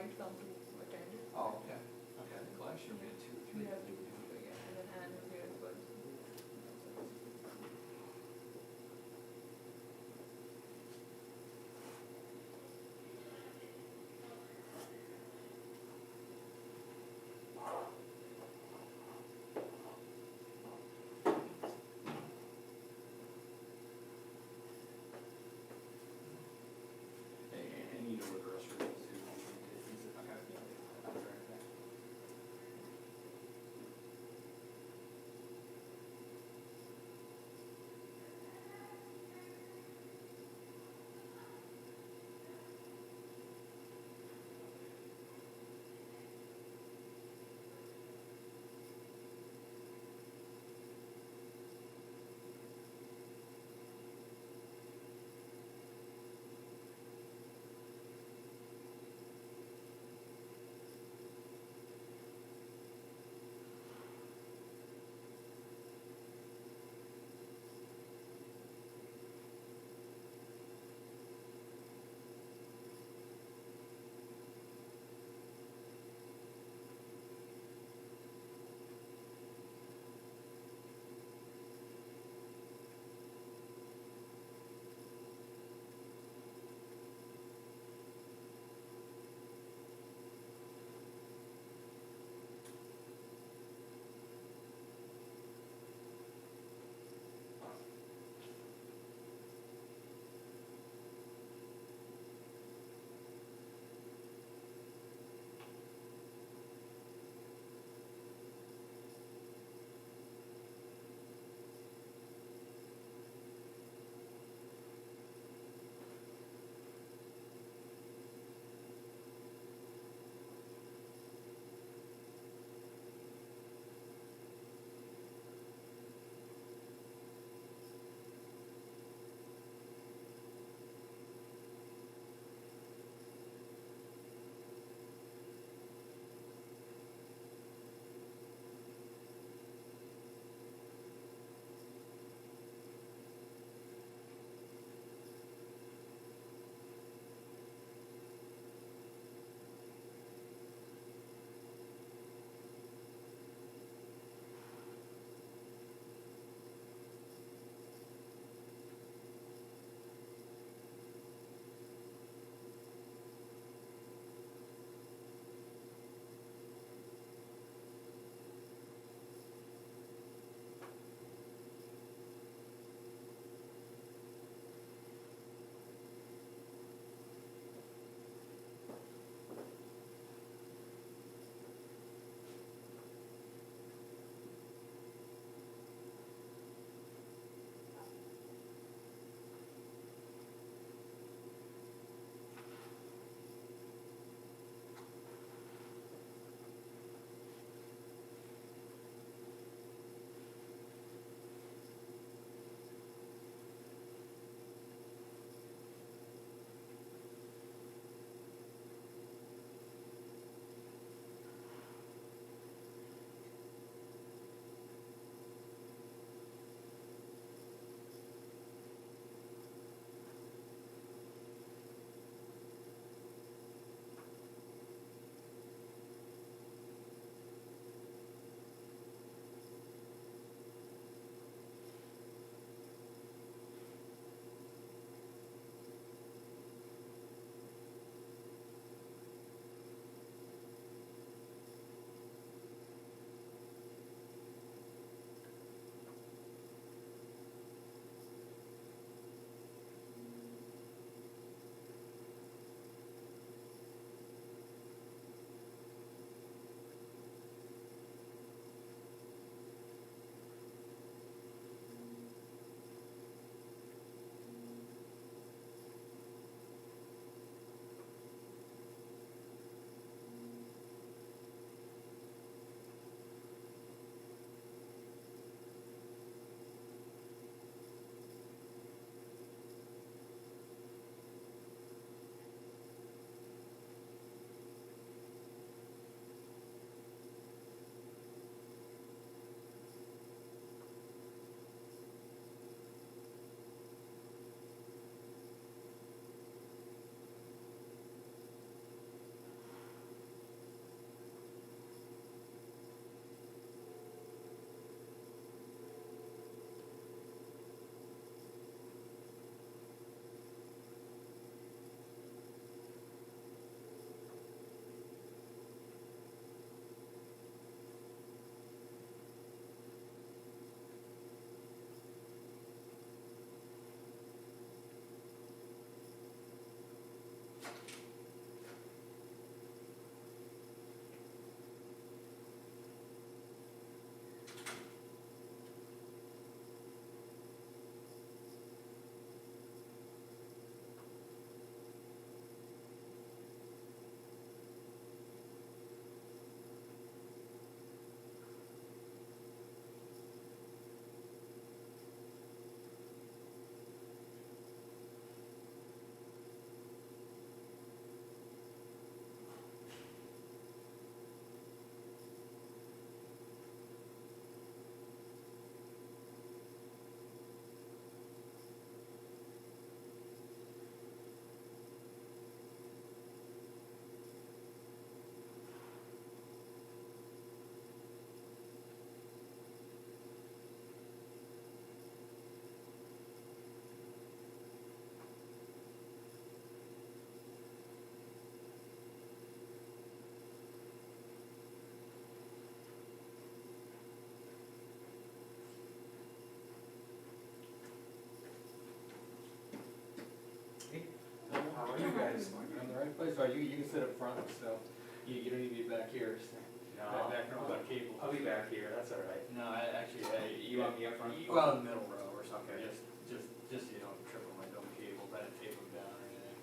might come to attend. Oh, okay, okay. I think last year we had 2 or 3. We have to, yeah, and then Anne is here as well. And you know what the rest of it is, too. Is it, okay. nice place, or you can sit up front, so you don't need to be back here, so. No, Back row without cable. I'll be back here, that's all right. No, actually, You want me up front? Well, in the middle row or something, Okay. just so you don't trip on my dumb cable, I didn't tape them down or anything,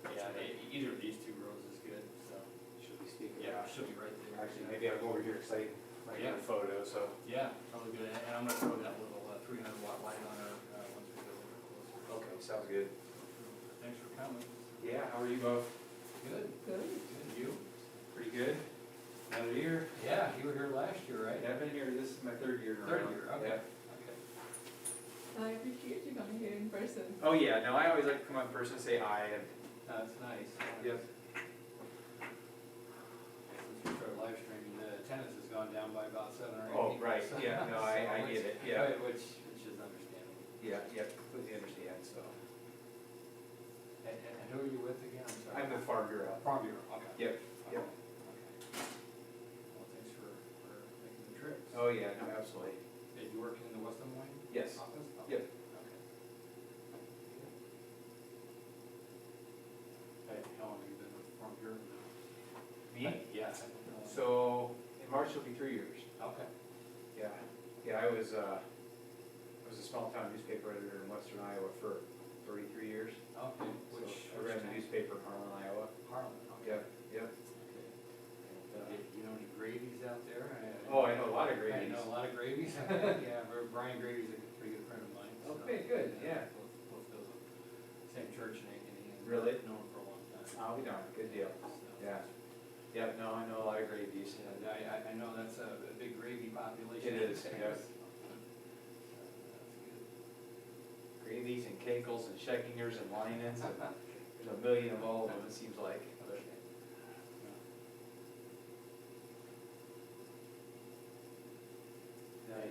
so. Yeah, either of these two rows is good, so. Should be speaking. Yeah, she'll be right there. Actually, maybe I'll go over here, cause I might get a Yeah. photo, so. Yeah, probably good, and I'm gonna throw that little 300-watt light on her, once we go a little closer. Okay, sounds good. Thanks for coming. Yeah, how are you both? Good. Good. Good, you? Pretty good? Another year? Yeah, you were here last year, right? Yeah, I've been here, this is my third year in a row. Third year, okay. Yeah. Okay. I appreciate you coming here in person. Oh, yeah, no, I always like to come out in person and say hi, and, That's nice. yep. Since we started live streaming, the attendance has gone down by about 7 or 8 Oh, people, right, so- yeah, no, I so get it's- it, yeah. Which is understandable. Yeah, completely understand, so. And who are you with again? I'm sorry. I'm with Farm Bureau. Farm Bureau, okay. Yep, Okay, yep. okay. Well, thanks for making the trip. Oh, yeah, no, absolutely. Did you work in the West Des Moines Yes. office? Yep. Okay. Hey, how long have you been with Farm Bureau now? Me? Yeah. So, in March it'll be 3 years. Okay. Yeah, I was a small town newspaper editor in western Iowa for 33 years. Okay, So which, I ran the newspaper in Harlan, Iowa. Harlan, okay. Yep. Okay. And, you know any gravies out there? Oh, I know a lot of I gravies. know a lot of gravies. Yeah, Brian Gravy's a pretty good friend of mine. so, Okay, good, yeah. Both go to the same church in Ankeny. And Really? known him for a long time. Oh, we don't, good deal. So, Yeah. Yeah, no, I know a lot of gravies. And I know that's a big gravy population. It is, there, yeah. so, that's good. Gravies and Kegels and Scheckingers and Linens, and there's a million of all of them, it seems like. But,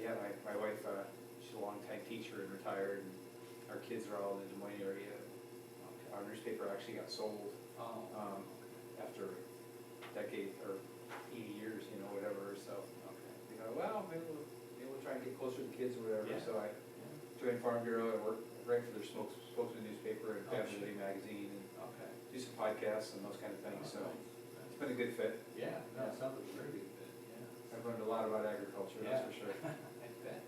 yeah, my wife, she's a longtime teacher and retired, and our kids are all in the Des Moines area. Our newspaper actually got sold Oh, after a decade or 80 years, you know, whatever, so okay. we thought, well, maybe we'll try and get closer to the kids or whatever, Yeah. so I Yeah. joined Farm Bureau, I worked right for their spokesman newspaper and Oh, Family sure. Living magazine, and Okay. do some podcasts and those kind of things, so Nice. it's been a good fit. Yeah, no, Yeah. it sounds like a very good fit, yeah. I've learned a lot about agriculture, that's for sure. I bet,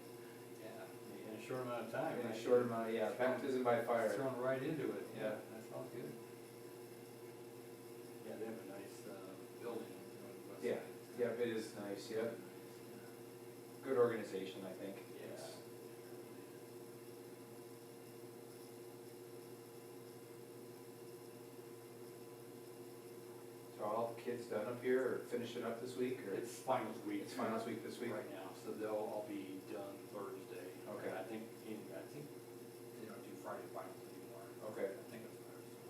yeah, in a short amount of time. In a right? short amount, yeah, baptism by fire. Thrown right into it, Yeah. yeah, that sounds good. Yeah, they have a nice, building on the west Yeah, side. yeah, it is nice, yeah, Nice, good organization, I think. yeah. It's- So are all the kids done up here, or finishing up this week, or? It's finals week. It's finals week this week? Right now, so they'll all be done Thursday. Okay. I think they don't do Friday finals anymore. Okay. I think it's Thursday.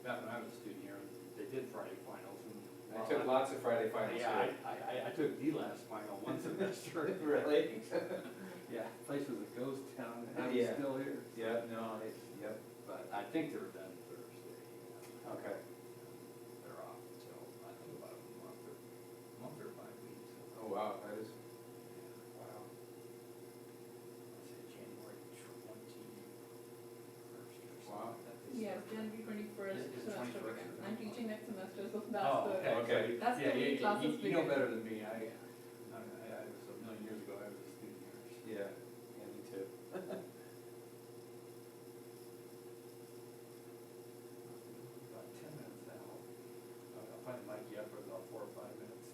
Back when I was a student here, they did Friday finals and. I took lots of Friday finals Yeah, here. I took the last final one semester. Really? Yeah, place was a ghost town, and I'm Yeah. still here. Yeah, no, it's, yep, But I think they were done Thursday. okay. They're off till, I think about a month or 5 weeks. Oh, wow, that is, Yeah. wow. Let's say January 21st or something. Wow. like that they Yes, start. January 21st Is it semester 21st? begins. I'm teaching next semester, so that's Oh, the. okay. Okay. That's the Yeah, way classes you know begin. better than me. I was a million years ago, I was a student here. Yeah, me too. About 10 minutes now. I'll probably mic you up for about 4 or 5 minutes.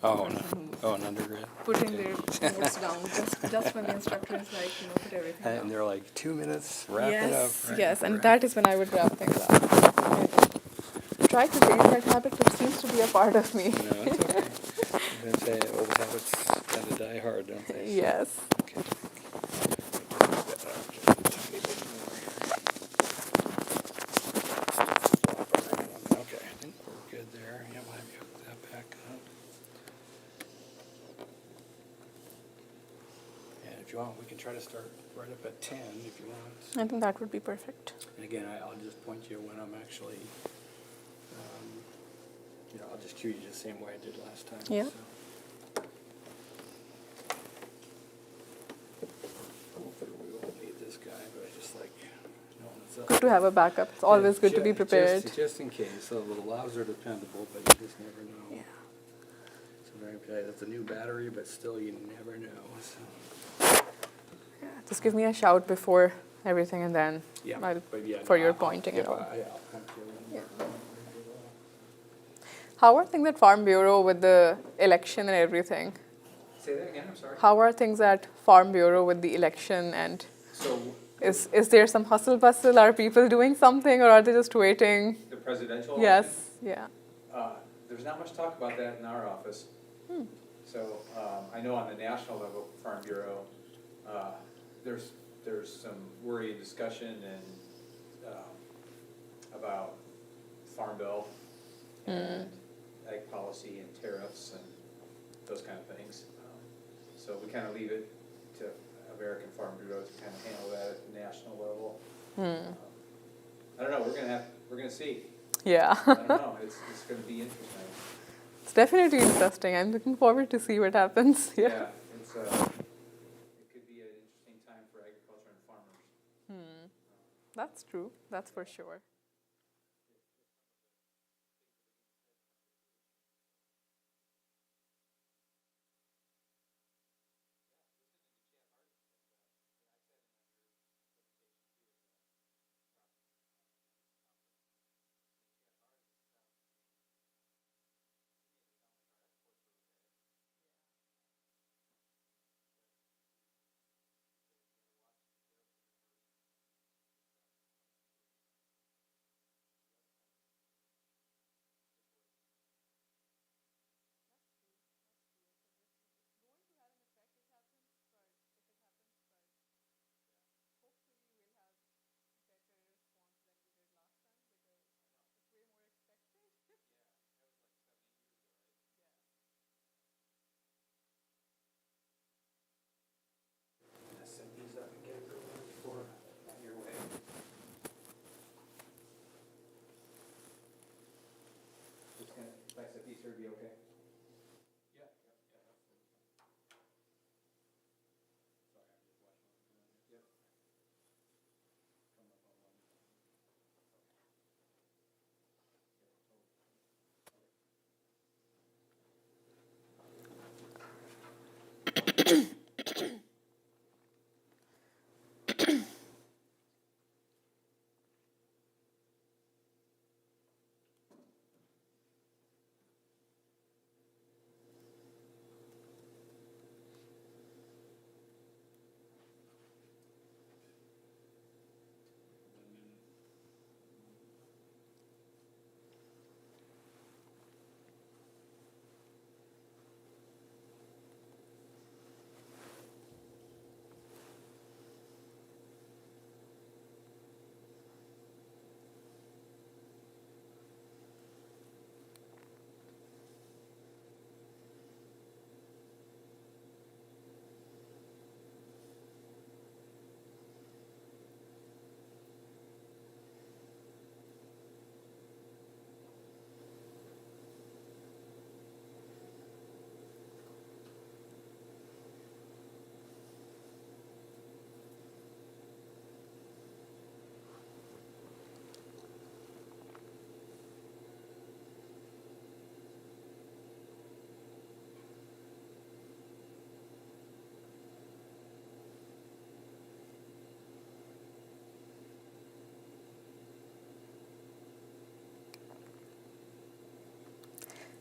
Oh, no. person who's Oh, an undergrad. putting their notes down just when the instructor is like, put everything down. And they're like, 2 minutes, wrap it up. Yes, Right? yes, and that is when I would wrap things up. I try to change that habit, but it seems to be a part of me. No, it's okay. I'm going to say old habits tend to die hard, don't they? So- Yes. Okay. Just a tiny bit more here. Okay, I think we're good there. Yeah, we'll have you hook that back up. And if you want, we can try to start right up at 10 if you want. I think that would be perfect. And again, I'll just point you when I'm actually, I'll just cue you the same way I did last time. Yeah. So. Hopefully we won't need this guy, but I just like knowing it's up. Good to have a backup. It's always good to be prepared. Just in case. So the labs are dependable, but you just never know. Yeah. So very okay. That's a new battery, but still you never know. So. Yeah. Just give me a shout before everything, and then Yeah, I'll, but yeah, for no, your I'll- pointing and yeah, all. I'll point you when Yeah. we're- How are things at Farm Bureau with the election and everything? Say that again, I'm sorry. How are things at Farm Bureau with the election, and So is there some hustle bustle? Are people doing something, or are they just waiting? the presidential election? Yes. Yeah. There's not much talk about that in our office. So I know on the national level, Farm Bureau, there's some worry and discussion and about Farm Bill and ag policy and tariffs and those kind of things. So we kind of leave it to American Farm Bureau to kind of handle that at the national level. I don't know, we're gonna see. Yeah. I don't know, it's gonna be interesting. It's definitely interesting. I'm looking forward to see what happens. Yeah. Yeah, it could be an interesting time for agriculture and farmers. That's true. That's for sure. Set these up and get it going before your way. Just gonna, if I set these here, be okay? Yeah, absolutely. Sorry, I'm just watching. Yep. Come up on one.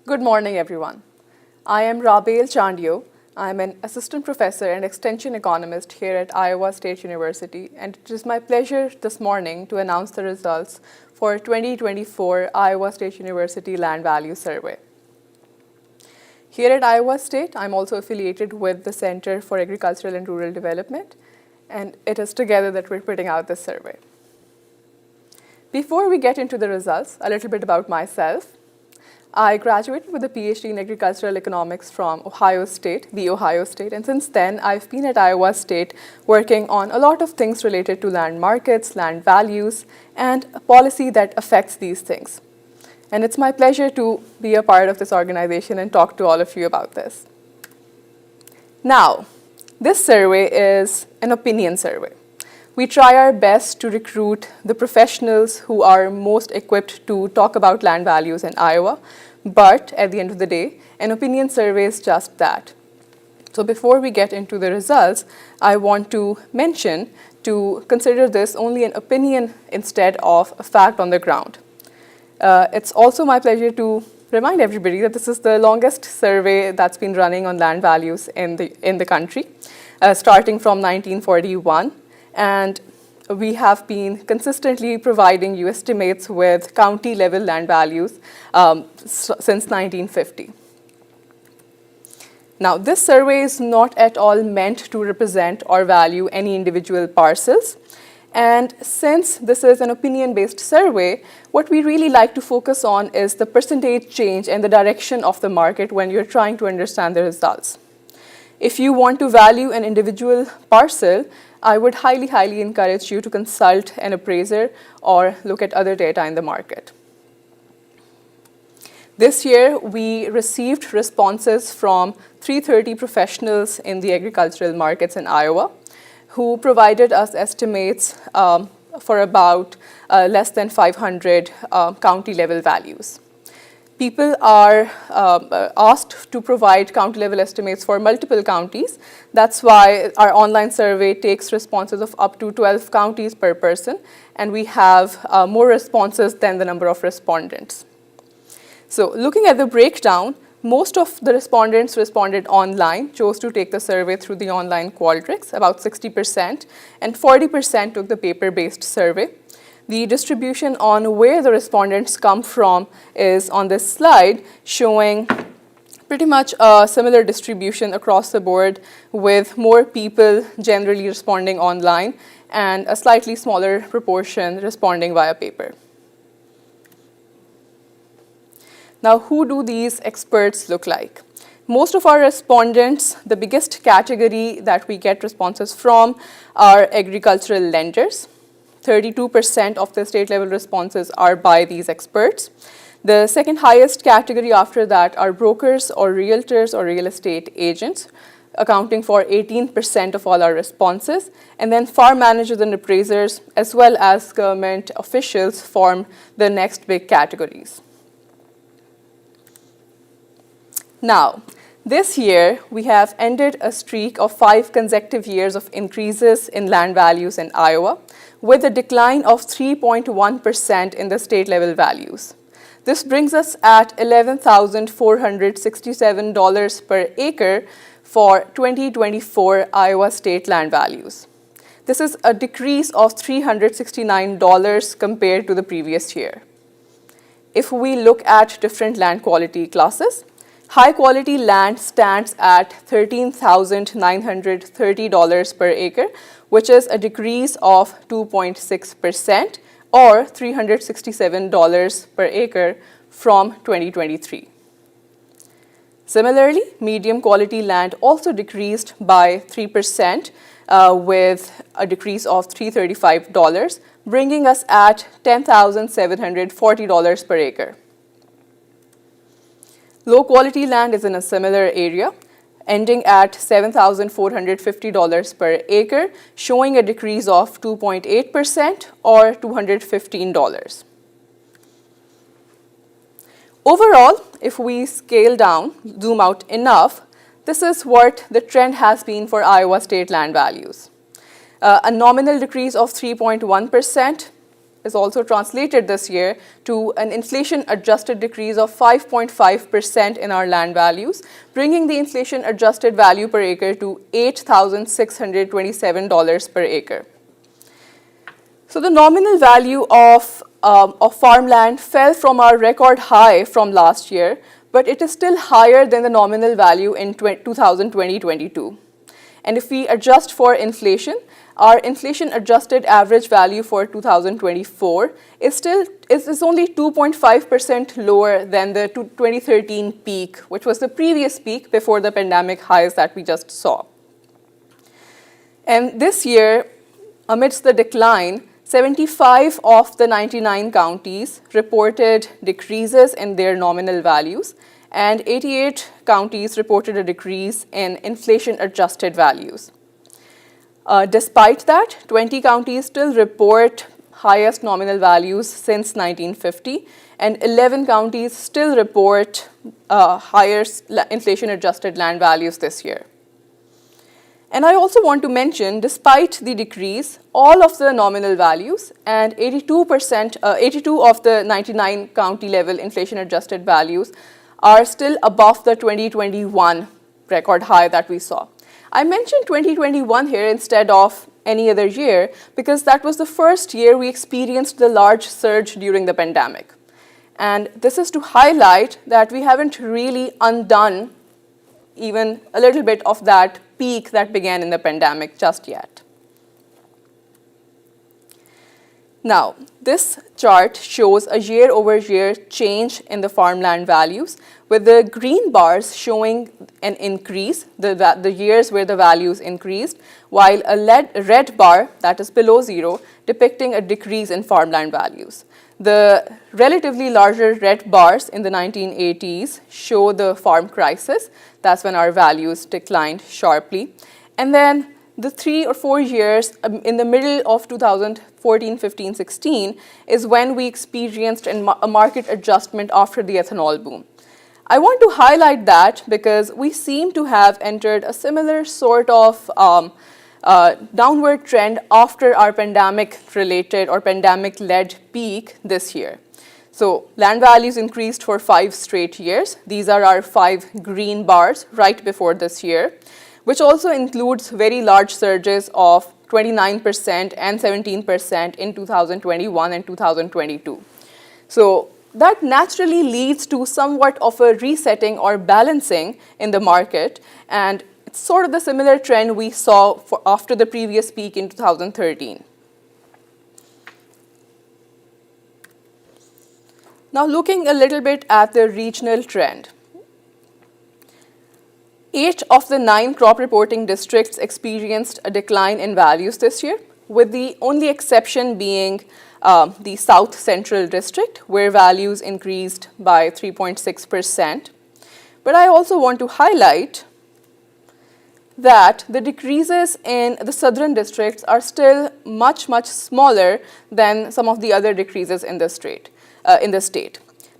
Good morning, everyone. I am Rabail Chandio. I'm an assistant professor and extension economist here at Iowa State University, and it is my pleasure this morning to announce the results for 2024 Iowa State University Land Value Survey. Here at Iowa State, I'm also affiliated with the Center for Agricultural and Rural Development, and it is together that we're putting out this survey. Before we get into the results, a little bit about myself. I graduated with a PhD in agricultural economics from Ohio State, and since then I've been at Iowa State working on a lot of things related to land markets, land values, and policy that affects these things. And it's my pleasure to be a part of this organization and talk to all of you about this. Now, this survey is an opinion survey. We try our best to recruit the professionals who are most equipped to talk about land values in Iowa, but at the end of the day, an opinion survey is just that. So before we get into the results, I want to mention to consider this only an opinion instead of a fact on the ground. It's also my pleasure to remind everybody that this is the longest survey that's been running on land values in the country, starting from 1941. And we have been consistently providing you estimates with county-level land values since 1950. Now, this survey is not at all meant to represent or value any individual parcels. And since this is an opinion-based survey, what we really like to focus on is the percentage change and the direction of the market when you're trying to understand the results. If you want to value an individual parcel, I would highly encourage you to consult an appraiser or look at other data in the market. This year, we received responses from 330 professionals in the agricultural markets in Iowa who provided us estimates for about less than 500 county-level values. People are asked to provide county-level estimates for multiple counties. That's why our online survey takes responses of up to 12 counties per person, and we have more responses than the number of respondents. So looking at the breakdown, most of the respondents responded online, chose to take the survey through the online Qualtrics, about 60%, and 40% took the paper-based survey. The distribution on where the respondents come from is on this slide, showing pretty much a similar distribution across the board, with more people generally responding online and a slightly smaller proportion responding via paper. Now, who do these experts look like? Most of our respondents, the biggest category that we get responses from are agricultural lenders. 32% of the state-level responses are by these experts. The second highest category after that are brokers or realtors or real estate agents, accounting for 18% of all our responses. And then farm managers and appraisers, as well as government officials, form the next big categories. Now, this year, we have ended a streak of 5 consecutive years of increases in land values in Iowa, with a decline of 3.1% in the state-level values. This brings us at $11,467 per acre for 2024 Iowa state land values. This is a decrease of $369 compared to the previous year. If we look at different land quality classes, high-quality land stands at $13,930 per acre, which is a decrease of 2.6% or $367 per acre from 2023. Similarly, medium quality land also decreased by 3% with a decrease of $335, bringing us at $10,740 per acre. Low quality land is in a similar area, ending at $7,450 per acre, showing a decrease of 2.8% or $215. Overall, if we scale down, zoom out enough, this is what the trend has been for Iowa state land values. A nominal decrease of 3.1%, is also translated this year to an inflation-adjusted decrease of 5.5% in our land values, bringing the inflation-adjusted value per acre to $8,627 per acre. So the nominal value of farmland fell from our record high from last year, but it is still higher than the nominal value in 2020-22. And if we adjust for inflation, our inflation-adjusted average value for 2024 is only 2.5% lower than the 2013 peak, which was the previous peak before the pandemic highs that we just saw. And this year, amidst the decline, 75 of the 99 counties reported decreases in their nominal values, and 88 counties reported a decrease in inflation-adjusted values. Despite that, 20 counties still report highest nominal values since 1950, and 11 counties still report higher inflation-adjusted land values this year. And I also want to mention, despite the decrease, all of the nominal values and 82 of the 99 county level inflation-adjusted values are still above the 2021 record high that we saw. I mentioned 2021 here instead of any other year because that was the first year we experienced the large surge during the pandemic. And this is to highlight that we haven't really undone even a little bit of that peak that began in the pandemic just yet. Now, this chart shows a year-over-year change in the farmland values, with the green bars showing an increase, the years where the values increased, while a red bar, that is below zero, depicting a decrease in farmland values. The relatively larger red bars in the 1980s show the farm crisis. That's when our values declined sharply. And then the 3 or 4 years in the middle of 2014, 15, 16 is when we experienced a market adjustment after the ethanol boom. I want to highlight that because we seem to have entered a similar sort of downward trend after our pandemic-related or pandemic-led peak this year. So land values increased for 5 straight years. These are our 5 green bars right before this year, which also includes very large surges of 29% and 17% in 2021 and 2022. So that naturally leads to somewhat of a resetting or balancing in the market, and it's sort of the similar trend we saw after the previous peak in 2013. Now looking a little bit at the regional trend. 8 of the 9 crop reporting districts experienced a decline in values this year, with the only exception being the South Central District, where values increased by 3.6%. But I also want to highlight that the decreases in the southern districts are still much, much smaller than some of the other decreases in the state.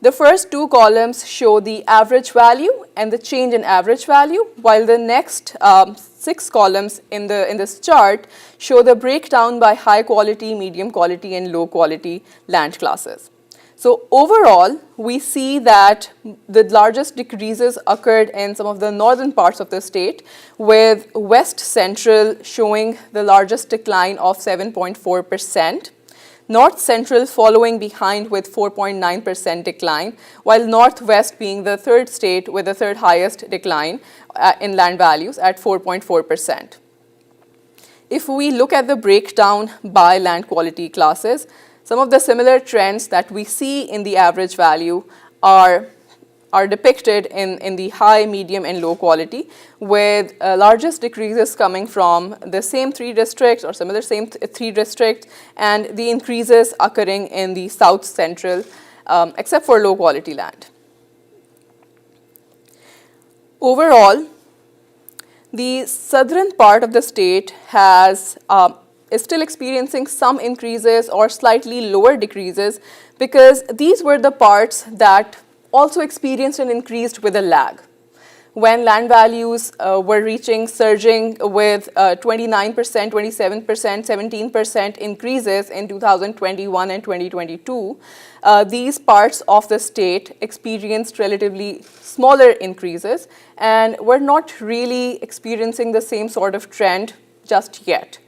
The first 2 columns show the average value and the change in average value, while the next 6 columns in this chart show the breakdown by high quality, medium quality, and low quality land classes. So overall, we see that the largest decreases occurred in some of the northern parts of the state, with West Central showing the largest decline of 7.4%. North Central following behind with 4.9% decline, while Northwest being the third state with the third highest decline in land values at 4.4%. If we look at the breakdown by land quality classes, some of the similar trends that we see in the average value are depicted in the high, medium, and low quality, with largest decreases coming from the same 3 districts or similar same 3 districts, and the increases occurring in the South Central, except for low quality land. Overall, the southern part of the state is still experiencing some increases or slightly lower decreases, because these were the parts that also experienced an increase with a lag. when land values were surging with 29%, 27%, 17% increases in 2021 and 2022, these parts of the state experienced relatively smaller increases and were not really experiencing the same sort of trend just yet.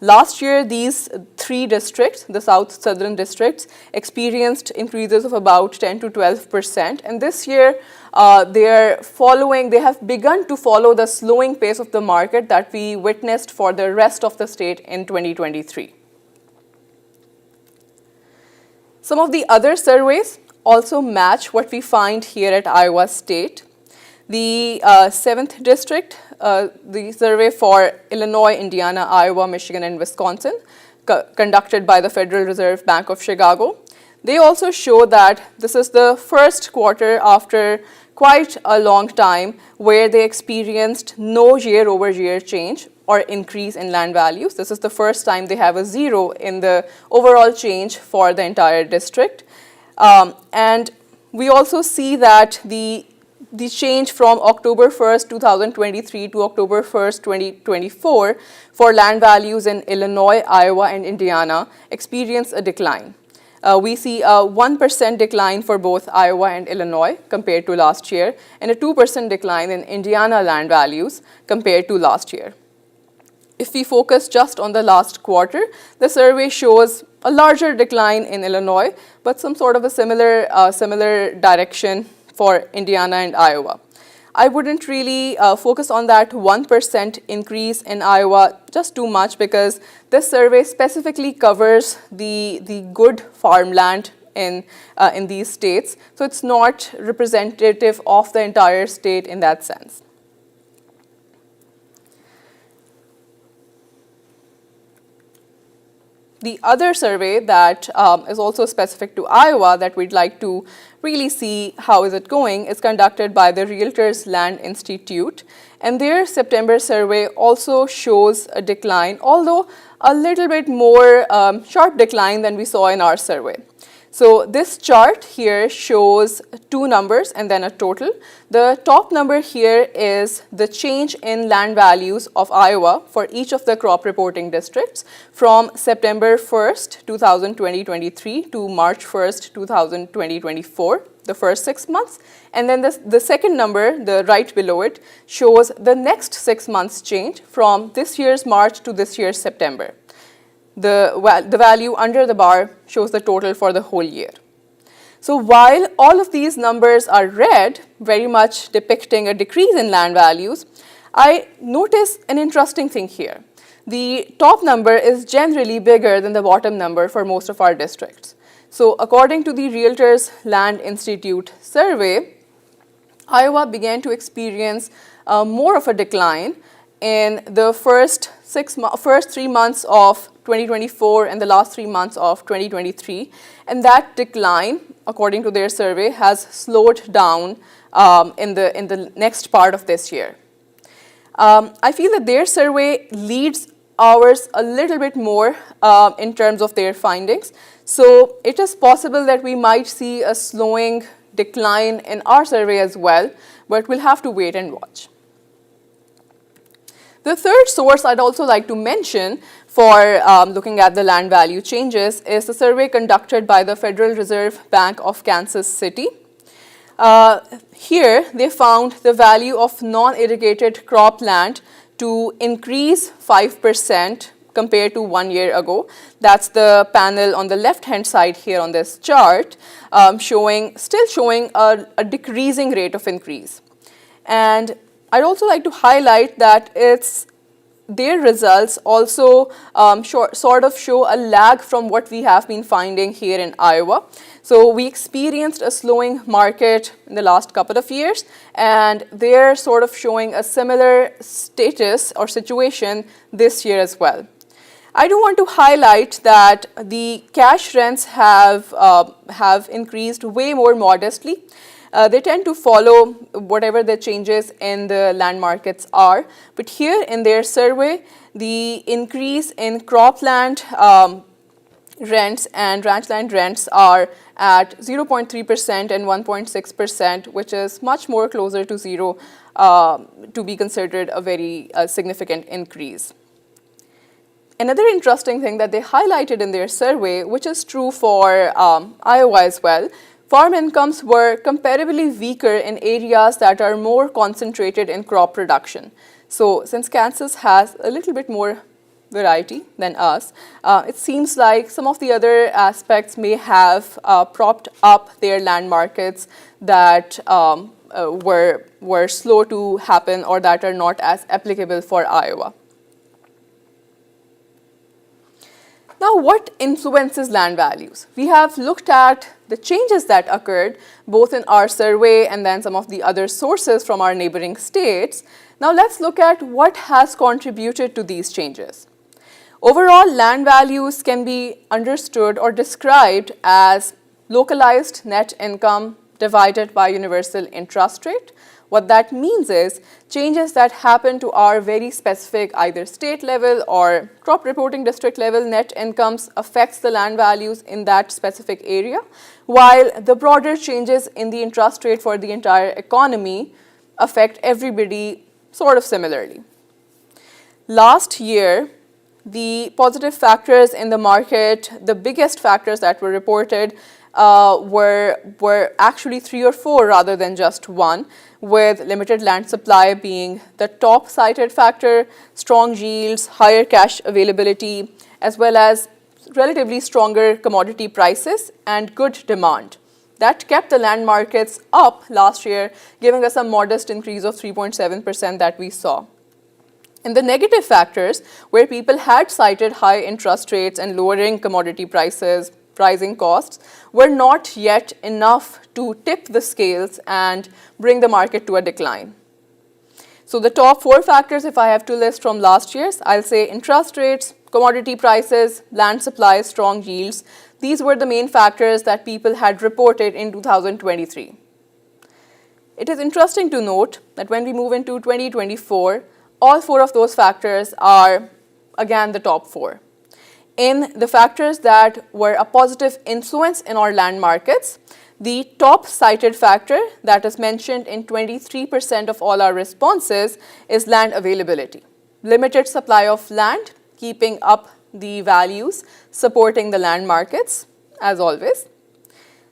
Last year, these three districts, the South Southern districts, experienced increases of about 10 to 12%. And this year, they have begun to follow the slowing pace of the market that we witnessed for the rest of the state in 2023. Some of the other surveys also match what we find here at Iowa State. The 7th district, the survey for Illinois, Indiana, Iowa, Michigan, and Wisconsin, conducted by the Federal Reserve Bank of Chicago. They also show that this is the first quarter after quite a long time where they experienced no year-over-year change or increase in land values. This is the first time they have a zero in the overall change for the entire district. And we also see that the change from October 1st, 2023 to October 1st, 2024 for land values in Illinois, Iowa, and Indiana experienced a decline. We see a 1% decline for both Iowa and Illinois compared to last year, and a 2% decline in Indiana land values compared to last year. If we focus just on the last quarter, the survey shows a larger decline in Illinois, but some sort of a similar direction for Indiana and Iowa. I wouldn't really focus on that 1% increase in Iowa just too much, because this survey specifically covers the good farmland in these states. So it's not representative of the entire state in that sense. The other survey that is also specific to Iowa that we'd like to really see how is it going is conducted by the Realtors Land Institute. And their September survey also shows a decline, although a little bit more sharp decline than we saw in our survey. So this chart here shows two numbers and then a total. The top number here is the change in land values of Iowa for each of the crop reporting districts from September 1st, 2023 to March 1st, 2024, the first 6 months. And then the second number, the right below it, shows the next 6 months change from this year's March to this year's September. The value under the bar shows the total for the whole year. So while all of these numbers are red, very much depicting a decrease in land values, I notice an interesting thing here. The top number is generally bigger than the bottom number for most of our districts. So according to the Realtors Land Institute survey, Iowa began to experience more of a decline in the first 3 months of 2024 and the last 3 months of 2023, and that decline, according to their survey, has slowed down in the next part of this year. I feel that their survey leads ours a little bit more in terms of their findings, so it is possible that we might see a slowing decline in our survey as well, but we'll have to wait and watch. The third source I'd also like to mention for looking at the land value changes is the survey conducted by the Federal Reserve Bank of Kansas City. Here, they found the value of non-irrigated cropland to increase 5% compared to 1 year ago. That's the panel on the left-hand side here on this chart, still showing a decreasing rate of increase. And I'd also like to highlight that their results also sort of show a lag from what we have been finding here in Iowa. So we experienced a slowing market in the last couple of years, and they're sort of showing a similar status or situation this year as well. I do want to highlight that the cash rents have increased way more modestly. They tend to follow whatever the changes in the land markets are. But here in their survey, the increase in cropland rents and ranch land rents are at 0.3% and 1.6%, which is much more closer to zero to be considered a very significant increase. Another interesting thing that they highlighted in their survey, which is true for Iowa as well, farm incomes were comparably weaker in areas that are more concentrated in crop production. So since Kansas has a little bit more variety than us, it seems like some of the other aspects may have propped up their land markets that were slow to happen or that are not as applicable for Iowa. Now, what influences land values? We have looked at the changes that occurred both in our survey and then some of the other sources from our neighboring states. Now, let's look at what has contributed to these changes. Overall, land values can be understood or described as localized net income divided by universal interest rate. What that means is changes that happen to our very specific either state level or crop reporting district level net incomes affects the land values in that specific area, while the broader changes in the interest rate for the entire economy affect everybody sort of similarly. Last year, the positive factors in the market, the biggest factors that were reported were actually 3 or 4 rather than just one, with limited land supply being the top cited factor, strong yields, higher cash availability, as well as relatively stronger commodity prices and good demand. That kept the land markets up last year, giving us a modest increase of 3.7% that we saw. And the negative factors, where people had cited high interest rates and lowering commodity prices, rising costs, were not yet enough to tip the scales and bring the market to a decline. So the top 4 factors, if I have to list from last year's, I'll say interest rates, commodity prices, land supply, strong yields. These were the main factors that people had reported in 2023. It is interesting to note that when we move into 2024, all 4 of those factors are again the top 4. In the factors that were a positive influence in our land markets, the top cited factor that is mentioned in 23% of all our responses is land availability. Limited supply of land, keeping up the values, supporting the land markets, as always.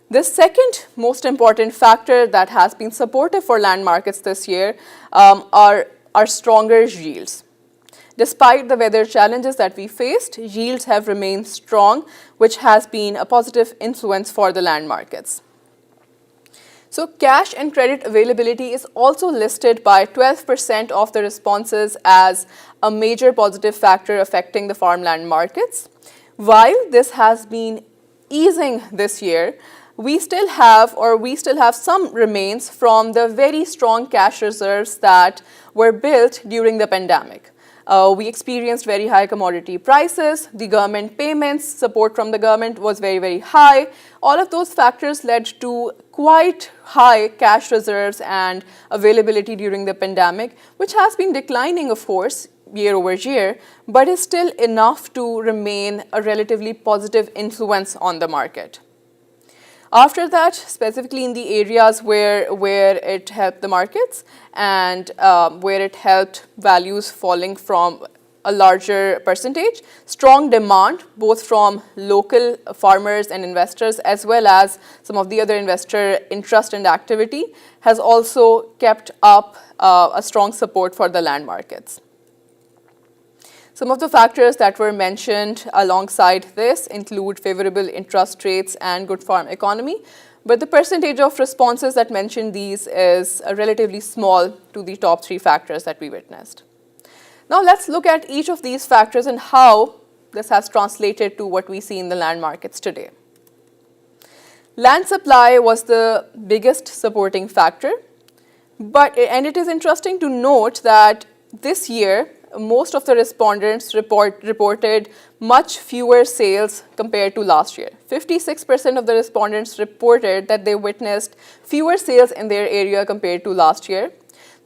The second most important factor that has been supportive for land markets this year are stronger yields. Despite the weather challenges that we faced, yields have remained strong, which has been a positive influence for the land markets. So cash and credit availability is also listed by 12% of the responses as a major positive factor affecting the farmland markets. While this has been easing this year, we still have some remains from the very strong cash reserves that were built during the pandemic. We experienced very high commodity prices, the government payments, support from the government was very, very high. All of those factors led to quite high cash reserves and availability during the pandemic, which has been declining, of course, year over year, but is still enough to remain a relatively positive influence on the market. After that, specifically in the areas where it helped the markets and where it helped values falling from a larger percentage, strong demand both from local farmers and investors as well as some of the other investor interest and activity has also kept up a strong support for the land markets. Some of the factors that were mentioned alongside this include favorable interest rates and good farm economy, but the percentage of responses that mention these is relatively small to the top 3 factors that we witnessed. Now let's look at each of these factors and how this has translated to what we see in the land markets today. Land supply was the biggest supporting factor, and it is interesting to note that this year, most of the respondents reported much fewer sales compared to last year. 56% of the respondents reported that they witnessed fewer sales in their area compared to last year.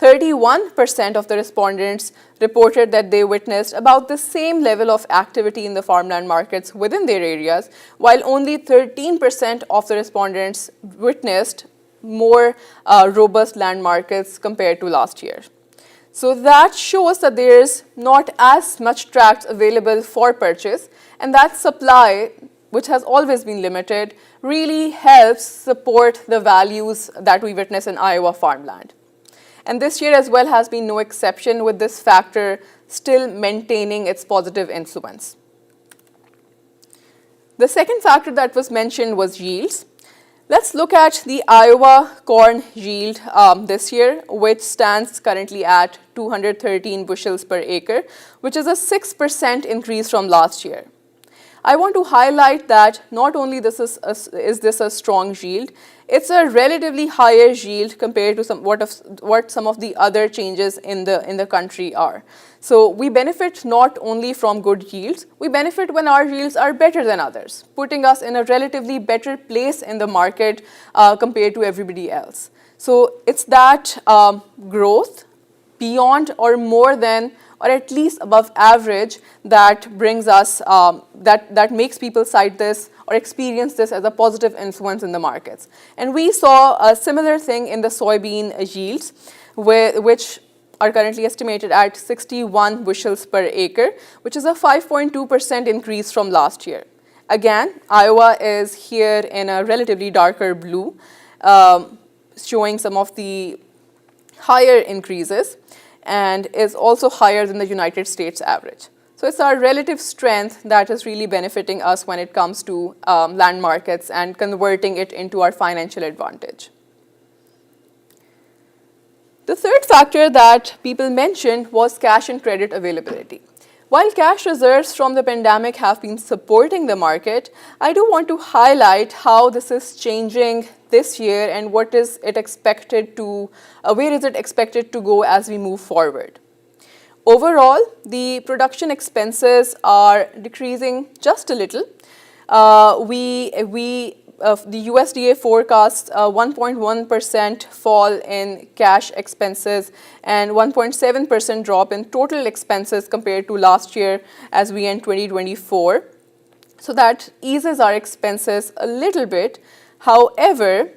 31% of the respondents reported that they witnessed about the same level of activity in the farmland markets within their areas, while only 13% of the respondents witnessed more robust land markets compared to last year. So that shows that there is not as much tracts available for purchase, and that supply, which has always been limited, really helps support the values that we witness in Iowa farmland. And this year as well has been no exception, with this factor still maintaining its positive influence. The second factor that was mentioned was yields. Let's look at the Iowa corn yield this year, which stands currently at 213 bushels per acre, which is a 6% increase from last year. I want to highlight that not only is this a strong yield, it's a relatively higher yield compared to what some of the other changes in the country are. So we benefit not only from good yields, we benefit when our yields are better than others, putting us in a relatively better place in the market compared to everybody else. So it's that growth beyond or more than or at least above average that brings us, that makes people cite this or experience this as a positive influence in the markets. And we saw a similar thing in the soybean yields, which are currently estimated at 61 bushels per acre, which is a 5.2% increase from last year. Again, Iowa is here in a relatively darker blue, showing some of the higher increases, and is also higher than the United States average. So it's our relative strength that is really benefiting us when it comes to land markets and converting it into our financial advantage. The third factor that people mentioned was cash and credit availability. While cash reserves from the pandemic have been supporting the market, I do want to highlight how this is changing this year and what is it expected to, where is it expected to go as we move forward. Overall, the production expenses are decreasing just a little. The USDA forecasts a 1.1% fall in cash expenses and 1.7% drop in total expenses compared to last year as we end 2024. So that eases our expenses a little bit. However,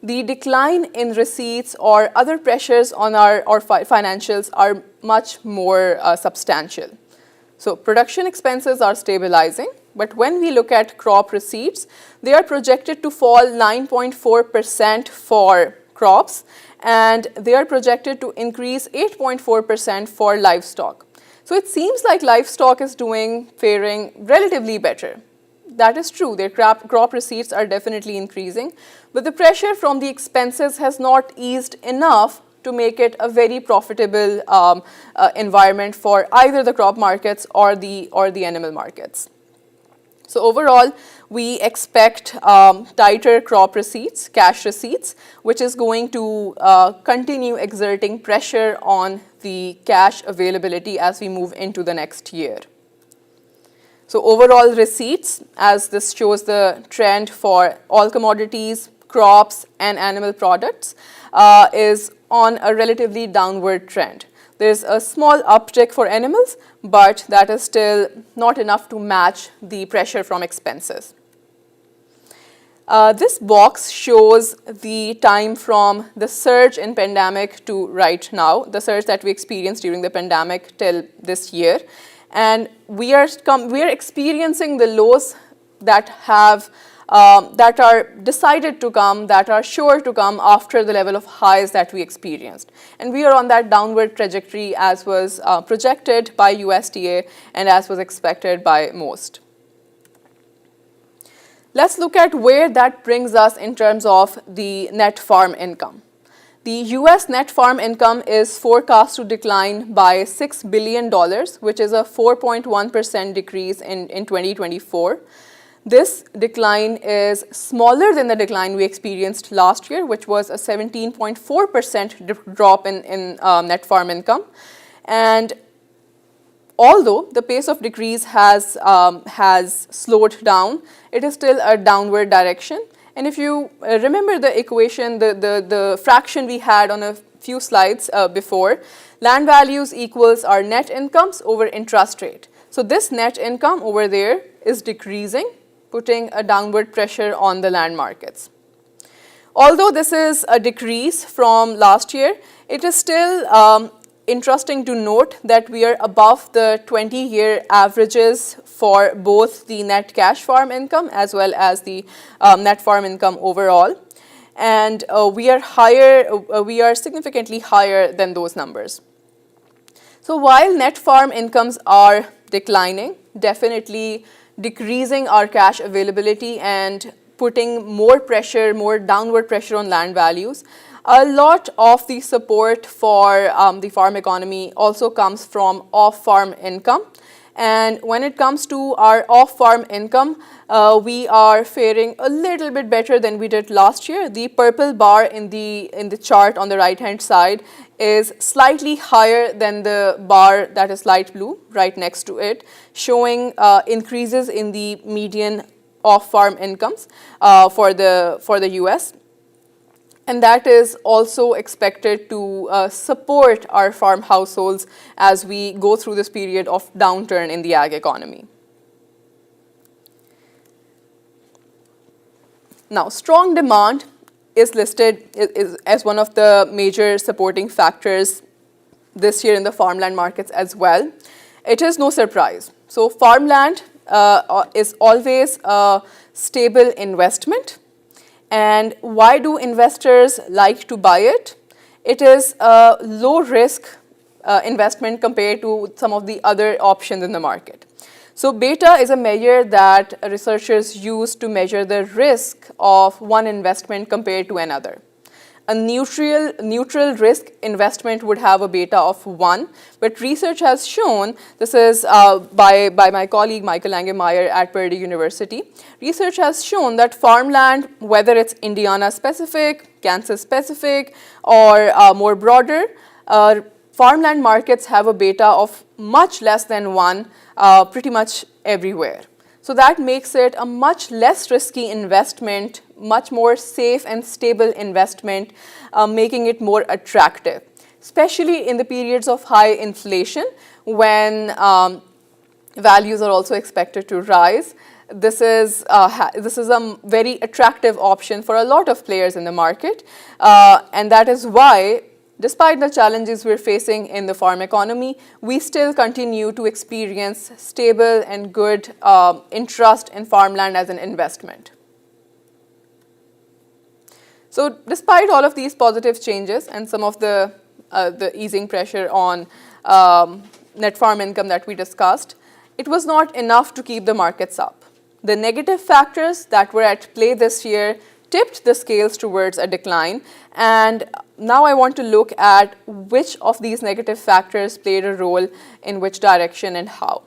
the decline in receipts or other pressures on our financials are much more substantial. So production expenses are stabilizing, but when we look at crop receipts, they are projected to fall 9.4% for crops, and they are projected to increase 8.4% for livestock. So it seems like livestock is faring relatively better. That is true, their crop receipts are definitely increasing, but the pressure from the expenses has not eased enough to make it a very profitable environment for either the crop markets or the animal markets. So overall, we expect tighter crop receipts, cash receipts, which is going to continue exerting pressure on the cash availability as we move into the next year. So overall receipts, as this shows the trend for all commodities, crops, and animal products, is on a relatively downward trend. There's a small uptick for animals, but that is still not enough to match the pressure from expenses. This box shows the time from the surge in pandemic to right now, the surge that we experienced during the pandemic till this year. And we are experiencing the lows that are decided to come, that are sure to come after the level of highs that we experienced. And we are on that downward trajectory as was projected by USDA and as was expected by most. Let's look at where that brings us in terms of the net farm income. The US net farm income is forecast to decline by $6 billion, which is a 4.1% decrease in 2024. This decline is smaller than the decline we experienced last year, which was a 17.4% drop in net farm income. And although the pace of decrease has slowed down, it is still a downward direction. And if you remember the equation, the fraction we had on a few slides before, land values equals our net incomes over interest rate. So this net income over there is decreasing, putting a downward pressure on the land markets. Although this is a decrease from last year, it is still interesting to note that we are above the 20-year averages for both the net cash farm income as well as the net farm income overall. And we are significantly higher than those numbers. So while net farm incomes are declining, definitely decreasing our cash availability and putting more pressure, more downward pressure on land values, a lot of the support for the farm economy also comes from off-farm income. And when it comes to our off-farm income, we are faring a little bit better than we did last year. The purple bar in the chart on the right-hand side is slightly higher than the bar that is light blue right next to it, showing increases in the median off-farm incomes for the US. And that is also expected to support our farm households as we go through this period of downturn in the ag economy. Now, strong demand is listed as one of the major supporting factors this year in the farmland markets as well. It is no surprise. So farmland is always a stable investment. And why do investors like to buy it? It is a low risk investment compared to some of the other options in the market. So beta is a measure that researchers use to measure the risk of one investment compared to another. A neutral risk investment would have a beta of 1, but research has shown, this is by my colleague Michael Langemeyer at Purdue University, research has shown that farmland, whether it's Indiana specific, Kansas specific, or more broader, farmland markets have a beta of much less than 1 pretty much everywhere. So that makes it a much less risky investment, much more safe and stable investment, making it more attractive, especially in the periods of high inflation when values are also expected to rise. This is a very attractive option for a lot of players in the market, and that is why, despite the challenges we're facing in the farm economy, we still continue to experience stable and good interest in farmland as an investment. So despite all of these positive changes and some of the easing pressure on net farm income that we discussed, it was not enough to keep the markets up. The negative factors that were at play this year tipped the scales towards a decline, and now I want to look at which of these negative factors played a role in which direction and how.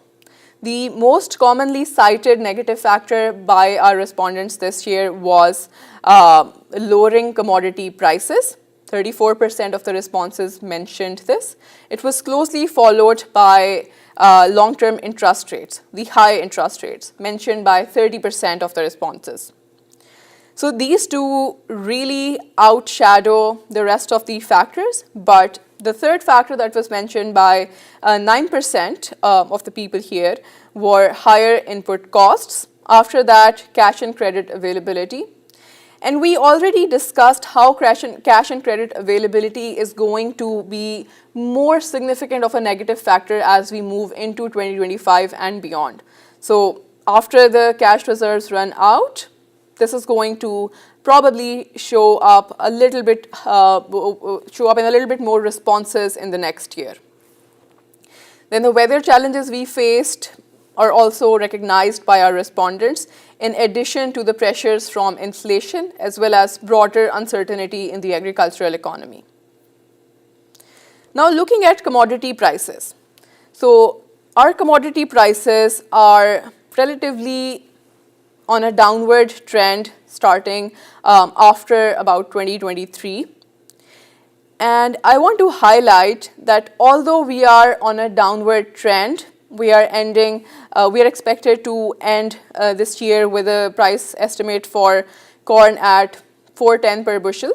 The most commonly cited negative factor by our respondents this year was lowering commodity prices. 34% of the responses mentioned this. It was closely followed by long-term interest rates, the high interest rates, mentioned by 30% of the responses. So these two really outshadow the rest of the factors, but the third factor that was mentioned by 9% of the people here were higher input costs. After that, cash and credit availability. And we already discussed how cash and credit availability is going to be more significant of a negative factor as we move into 2025 and beyond. So after the cash reserves run out, this is going to probably show up in a little bit more responses in the next year. Then the weather challenges we faced are also recognized by our respondents, in addition to the pressures from inflation as well as broader uncertainty in the agricultural economy. Now looking at commodity prices. So our commodity prices are relatively on a downward trend starting after about 2023. And I want to highlight that although we are on a downward trend, we are expected to end this year with a price estimate for corn at 410 per bushel,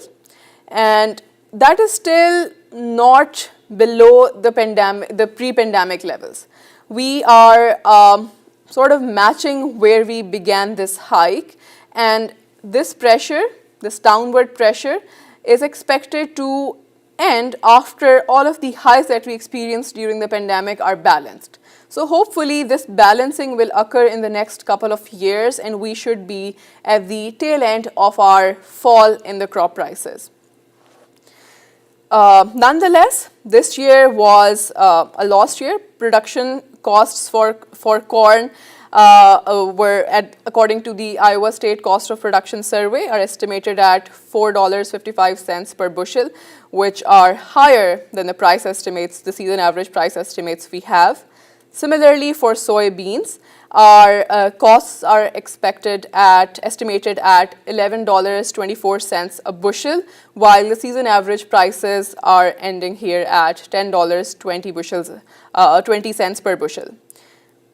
and that is still not below the pre-pandemic levels. We are sort of matching where we began this hike, and this pressure, this downward pressure, is expected to end after all of the highs that we experienced during the pandemic are balanced. So hopefully this balancing will occur in the next couple of years, and we should be at the tail end of our fall in the crop prices. Nonetheless, this year was a lost year. Production costs for corn were according to the Iowa State Cost of Production Survey, are estimated at $4.55 per bushel, which are higher than the price estimates, the season average price estimates we have. Similarly, for soybeans, our costs are estimated at $11.24 a bushel, while the season average prices are ending here at $10.20 per bushel.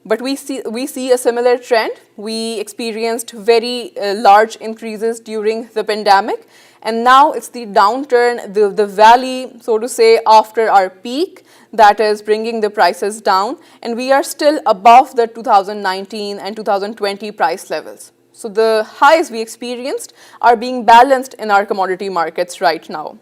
But we see a similar trend. We experienced very large increases during the pandemic, and now it's the downturn, the valley, so to say, after our peak, that is bringing the prices down, and we are still above the 2019 and 2020 price levels. So the highs we experienced are being balanced in our commodity markets right now.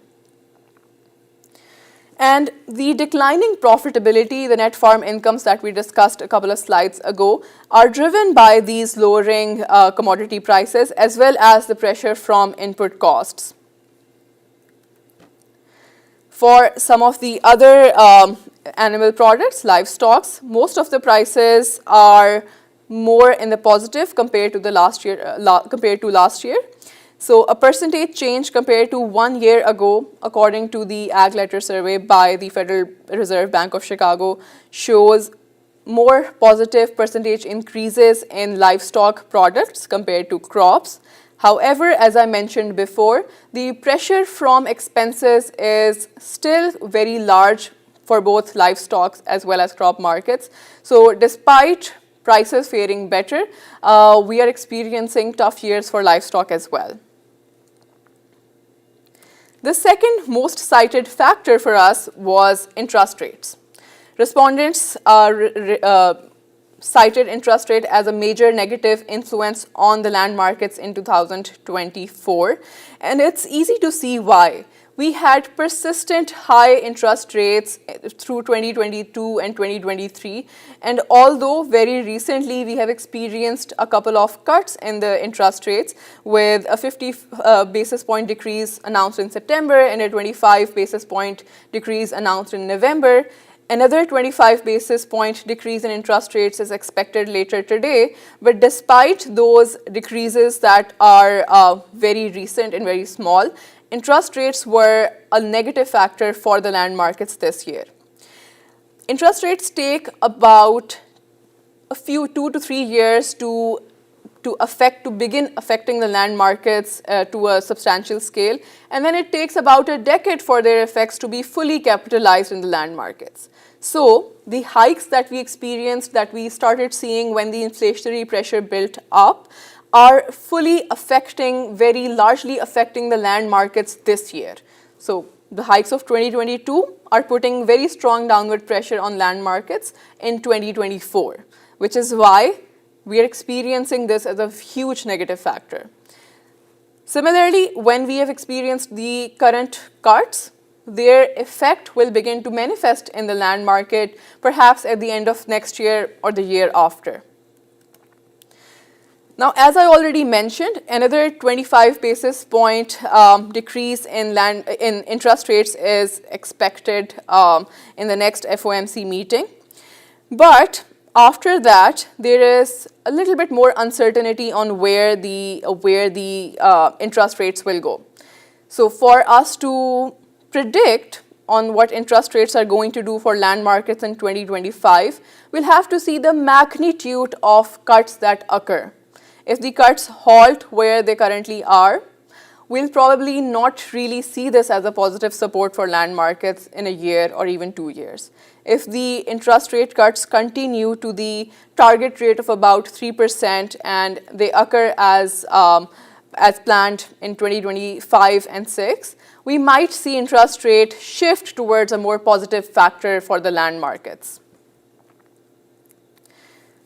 And the declining profitability, the net farm incomes that we discussed a couple of slides ago, are driven by these lowering commodity prices as well as the pressure from input costs. For some of the other animal products, livestock, most of the prices are more in the positive compared to the last year. So a percentage change compared to 1 year ago, according to the Ag Letter Survey by the Federal Reserve Bank of Chicago, shows more positive percentage increases in livestock products compared to crops. However, as I mentioned before, the pressure from expenses is still very large for both livestock as well as crop markets. So despite prices faring better, we are experiencing tough years for livestock as well. The second most cited factor for us was interest rates. Respondents cited interest rate as a major negative influence on the land markets in 2024, and it's easy to see why. We had persistent high interest rates through 2022 and 2023, and although very recently we have experienced a couple of cuts in the interest rates with a 50 basis point decrease announced in September and a 25 basis point decrease announced in November, another 25 basis point decrease in interest rates is expected later today. But despite those decreases that are very recent and very small, interest rates were a negative factor for the land markets this year. Interest rates take about 2 to 3 years to begin affecting the land markets to a substantial scale, and then it takes about a decade for their effects to be fully capitalized in the land markets. So the hikes that we experienced, that we started seeing when the inflationary pressure built up, are very largely affecting the land markets this year. So the hikes of 2022 are putting very strong downward pressure on land markets in 2024, which is why we are experiencing this as a huge negative factor. Similarly, when we have experienced the current cuts, their effect will begin to manifest in the land market perhaps at the end of next year or the year after. Now, as I already mentioned, another 25 basis point decrease in interest rates is expected in the next FOMC meeting. But after that, there is a little bit more uncertainty on where the interest rates will go. So for us to predict on what interest rates are going to do for land markets in 2025, we'll have to see the magnitude of cuts that occur. If the cuts halt where they currently are, we'll probably not really see this as a positive support for land markets in a year or even 2 years. If the interest rate cuts continue to the target rate of about 3% and they occur as as planned in 2025 and 6, we might see interest rate shift towards a more positive factor for the land markets.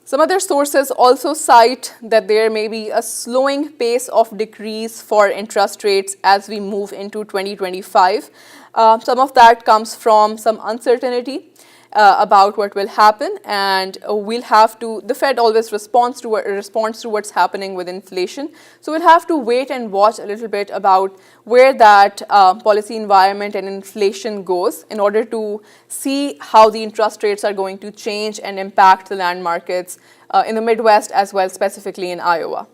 Some other sources also cite that there may be a slowing pace of decrease for interest rates as we move into 2025. Some of that comes from some uncertainty about what will happen, and we'll have to, the Fed always responds to what's happening with inflation. So we'll have to wait and watch a little bit about where that policy environment and inflation goes in order to see how the interest rates are going to change and impact the land markets in the Midwest as well, specifically in Iowa.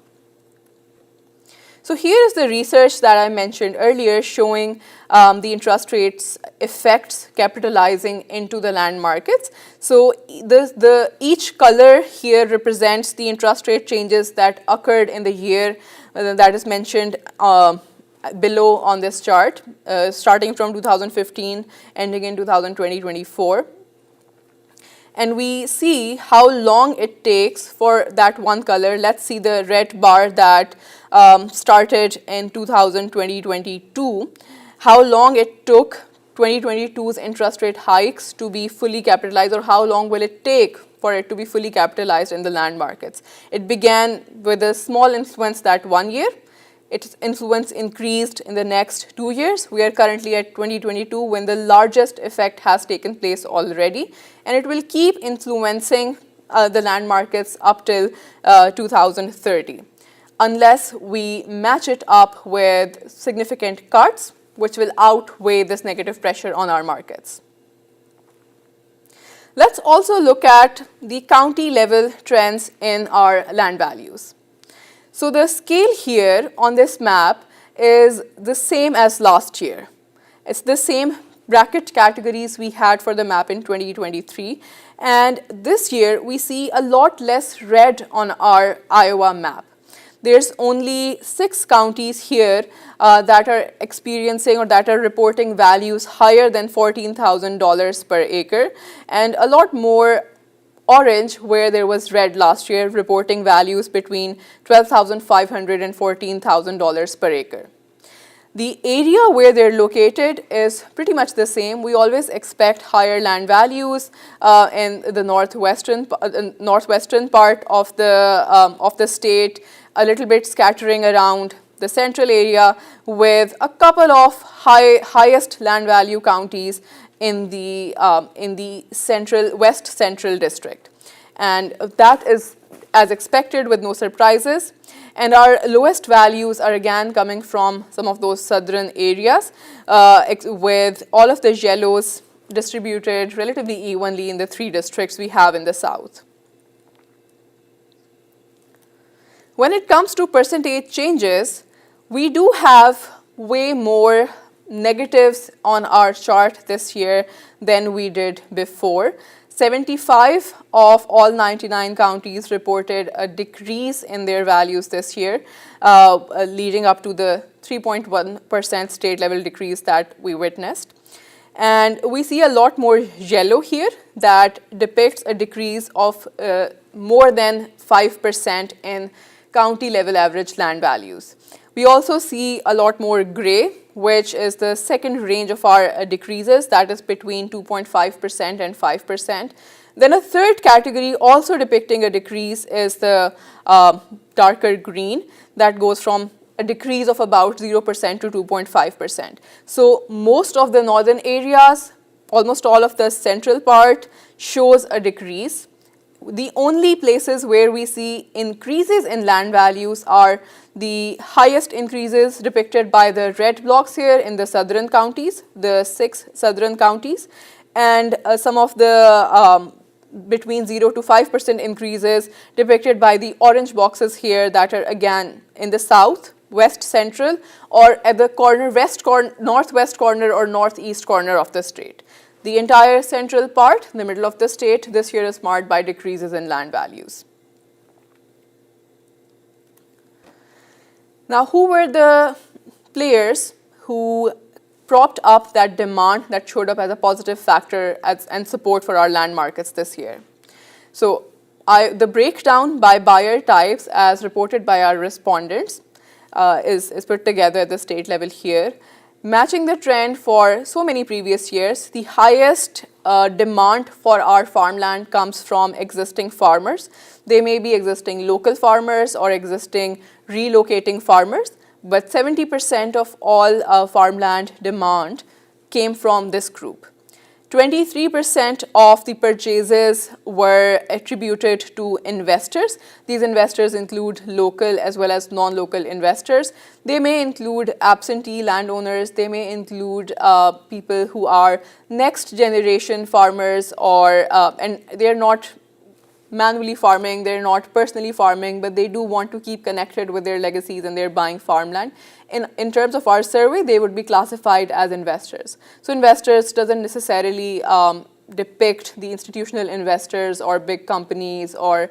So here is the research that I mentioned earlier showing the interest rates effects capitalizing into the land markets. So each color here represents the interest rate changes that occurred in the year that is mentioned below on this chart, starting from 2015, ending in 2020-24. And we see how long it takes for that one color. Let's see the red bar that started in 2020-22, how long it took 2022's interest rate hikes to be fully capitalized, or how long will it take for it to be fully capitalized in the land markets. It began with a small influence that 1 year. Its influence increased in the next 2 years. We are currently at 2022 when the largest effect has taken place already, and it will keep influencing the land markets up till 2030, unless we match it up with significant cuts, which will outweigh this negative pressure on our markets. Let's also look at the county level trends in our land values. So the scale here on this map is the same as last year. It's the same bracket categories we had for the map in 2023. And this year, we see a lot less red on our Iowa map. There's only 6 counties here that are experiencing or that are reporting values higher than $14,000 per acre, and a lot more orange where there was red last year, reporting values between $12,500 and $14,000 per acre. The area where they're located is pretty much the same. We always expect higher land values in the northwestern part of the state, a little bit scattering around the central area, with a couple of highest land value counties in the west central district, and that is as expected with no surprises. And our lowest values are again coming from some of those southern areas, with all of the yellows distributed relatively evenly in the 3 districts we have in the south. When it comes to percentage changes, we do have way more negatives on our chart this year than we did before. 75 of all 99 counties reported a decrease in their values this year, leading up to the 3.1% state level decrease that we witnessed. And we see a lot more yellow here that depicts a decrease of more than 5% in county level average land values. We also see a lot more gray, which is the second range of our decreases, that is between 2.5% and 5%. Then a third category also depicting a decrease is the darker green, that goes from a decrease of about 0% to 2.5%. So most of the northern areas, almost all of the central part shows a decrease. The only places where we see increases in land values are the highest increases depicted by the red blocks here in the southern counties, the 6 southern counties, and some of the between 0 to 5% increases depicted by the orange boxes here that are again in the south, west central, or at the northwest corner or northeast corner of the state. The entire central part, the middle of the state, this year is marked by decreases in land values. Now, who were the players who propped up that demand that showed up as a positive factor and support for our land markets this year? So, the breakdown by buyer types as reported by our respondents. is put together at the state level here. Matching the trend for so many previous years, the highest demand for our farmland comes from existing farmers. They may be existing local farmers or existing relocating farmers, but 70% of all farmland demand came from this group. 23% of the purchases were attributed to investors. These investors include local as well as non-local investors. They may include absentee landowners. They may include people who are next generation farmers, or and they're not manually farming, they're not personally farming, but they do want to keep connected with their legacies and they're buying farmland. In terms of our survey, they would be classified as investors. So investors doesn't necessarily depict the institutional investors or big companies or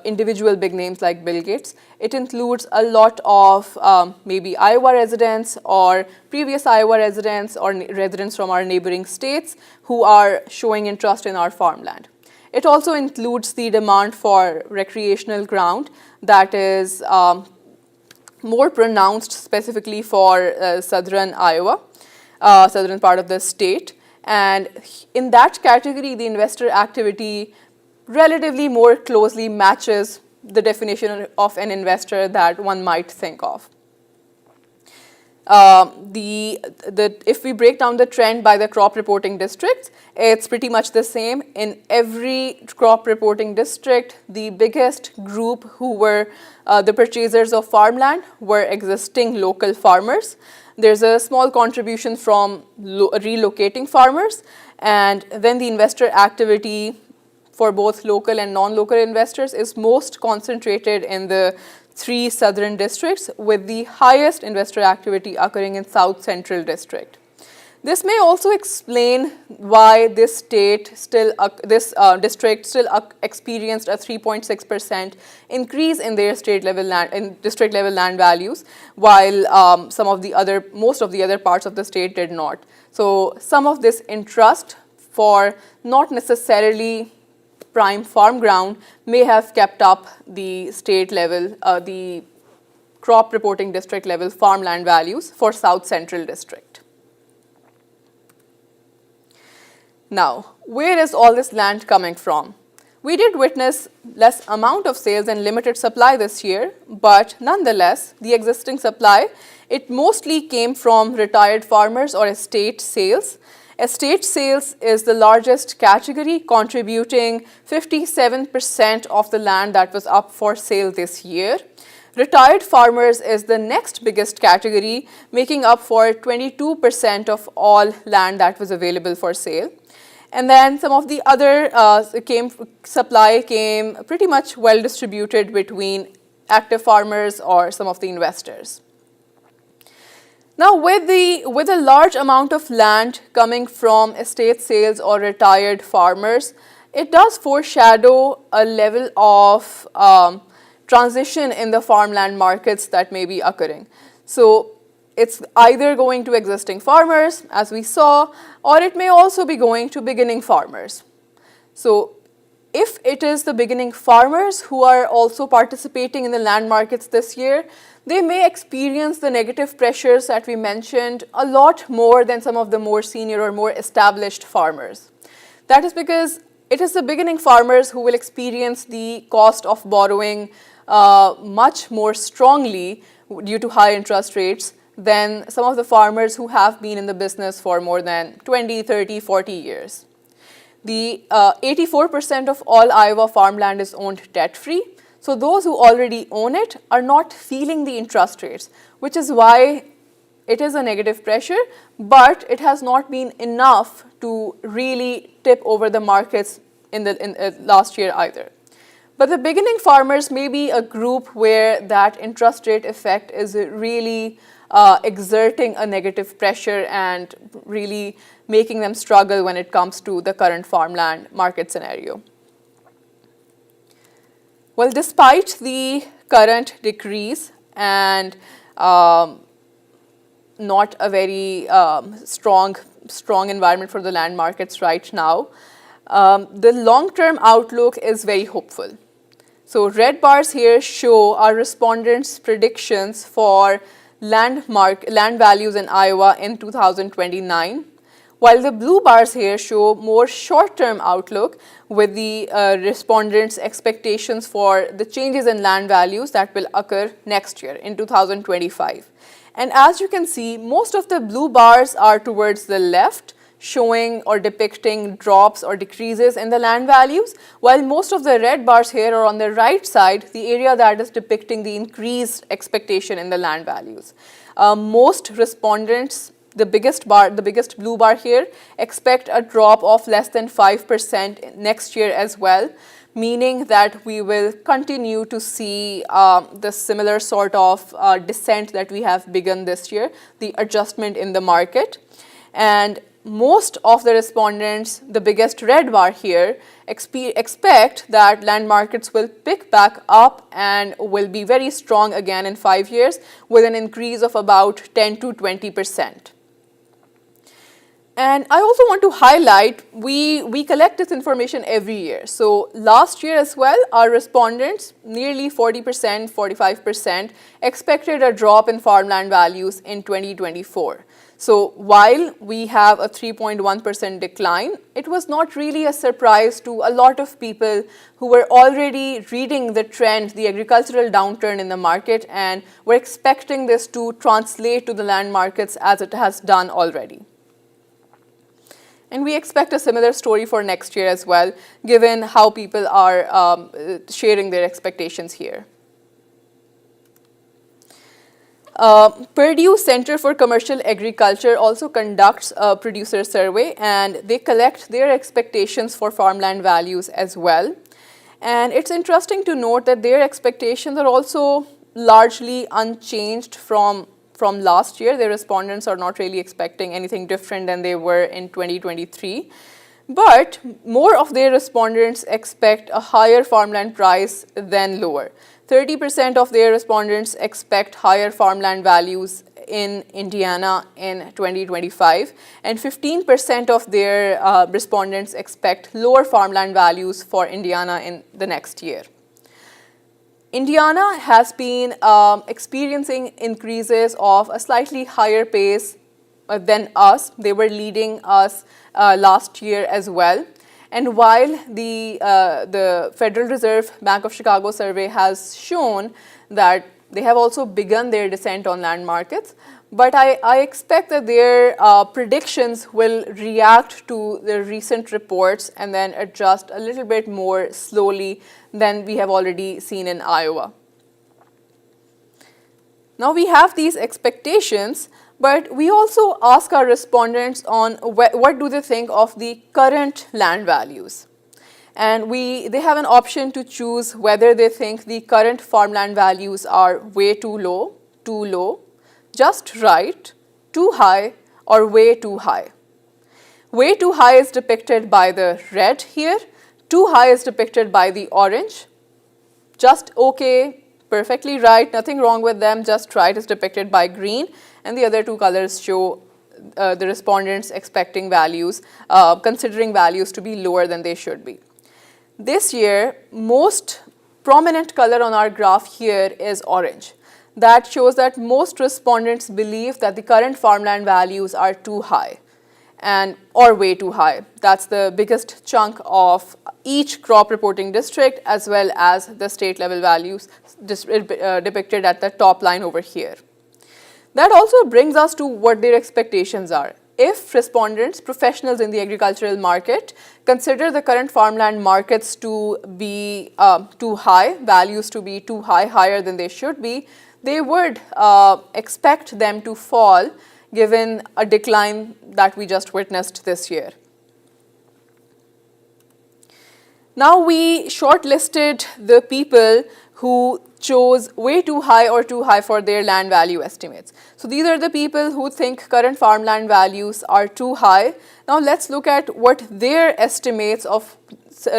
individual big names like Bill Gates. It includes a lot of maybe Iowa residents or previous Iowa residents or residents from our neighboring states who are showing interest in our farmland. It also includes the demand for recreational ground that is more pronounced specifically for southern Iowa, southern part of the state. And in that category, the investor activity relatively more closely matches the definition of an investor that one might think of. If we break down the trend by the crop reporting districts, it's pretty much the same. In every crop reporting district, the biggest group who were the purchasers of farmland were existing local farmers. There's a small contribution from relocating farmers, and then the investor activity for both local and non-local investors is most concentrated in the 3 southern districts, with the highest investor activity occurring in South Central District. This may also explain why this district still experienced a 3.6% increase in their district level land values, while most of the other parts of the state did not. So some of this interest for not necessarily prime farm ground may have kept up the state level, the crop reporting district level farmland values for South Central District. Now, where is all this land coming from? We did witness less amount of sales and limited supply this year, but nonetheless, the existing supply, it mostly came from retired farmers or estate sales. Estate sales is the largest category, contributing 57% of the land that was up for sale this year. Retired farmers is the next biggest category, making up for 22% of all land that was available for sale. And then some of the other supply came pretty much well distributed between active farmers or some of the investors. Now, with a large amount of land coming from estate sales or retired farmers, it does foreshadow a level of transition in the farmland markets that may be occurring. So it's either going to existing farmers, as we saw, or it may also be going to beginning farmers. So if it is the beginning farmers who are also participating in the land markets this year, they may experience the negative pressures that we mentioned a lot more than some of the more senior or more established farmers. That is because it is the beginning farmers who will experience the cost of borrowing much more strongly due to high interest rates than some of the farmers who have been in the business for more than 20, 30, 40 years. The 84% of all Iowa farmland is owned debt-free. So those who already own it are not feeling the interest rates, which is why it is a negative pressure, but it has not been enough to really tip over the markets in last year either. But the beginning farmers may be a group where that interest rate effect is really exerting a negative pressure and really making them struggle when it comes to the current farmland market scenario. Well, despite the current decrease and not a very strong environment for the land markets right now, the long-term outlook is very hopeful. So red bars here show our respondents' predictions for land values in Iowa in 2029, while the blue bars here show more short-term outlook with the respondents' expectations for the changes in land values that will occur next year in 2025. And as you can see, most of the blue bars are towards the left, showing or depicting drops or decreases in the land values, while most of the red bars here are on the right side, the area that is depicting the increased expectation in the land values. Most respondents, the biggest blue bar here, expect a drop of less than 5% next year as well, meaning that we will continue to see the similar sort of descent that we have begun this year, the adjustment in the market. And most of the respondents, the biggest red bar here, expect that land markets will pick back up and will be very strong again in 5 years with an increase of about 10 to 20%. And I also want to highlight, we collect this information every year. So last year as well, our respondents, nearly 40%, 45%, expected a drop in farmland values in 2024. So while we have a 3.1% decline, it was not really a surprise to a lot of people who were already reading the trend, the agricultural downturn in the market, and were expecting this to translate to the land markets as it has done already. And we expect a similar story for next year as well, given how people are sharing their expectations here. Purdue Center for Commercial Agriculture also conducts a producer survey, and they collect their expectations for farmland values as well. And it's interesting to note that their expectations are also largely unchanged from last year. Their respondents are not really expecting anything different than they were in 2023. But more of their respondents expect a higher farmland price than lower. 30% of their respondents expect higher farmland values in Indiana in 2025, and 15% of their respondents expect lower farmland values for Indiana in the next year. Indiana has been experiencing increases of a slightly higher pace than us. They were leading us last year as well. And while the Federal Reserve Bank of Chicago survey has shown that they have also begun their descent on land markets, but I expect that their predictions will react to the recent reports and then adjust a little bit more slowly than we have already seen in Iowa. Now we have these expectations, but we also ask our respondents on what do they think of the current land values. And they have an option to choose whether they think the current farmland values are way too low, just right, too high, or way too high. Way too high is depicted by the red here, too high is depicted by the orange, just okay, perfectly right, nothing wrong with them, just right is depicted by green, and the other two colors show the respondents expecting values, considering values to be lower than they should be. This year, most prominent color on our graph here is orange. That shows that most respondents believe that the current farmland values are too high or way too high. That's the biggest chunk of each crop reporting district, as well as the state level values depicted at the top line over here. That also brings us to what their expectations are. If respondents, professionals in the agricultural market, consider the current farmland markets to be too high, values to be too high, higher than they should be, they would expect them to fall given a decline that we just witnessed this year. Now we shortlisted the people who chose way too high or too high for their land value estimates. So these are the people who think current farmland values are too high. Now let's look at what their estimates of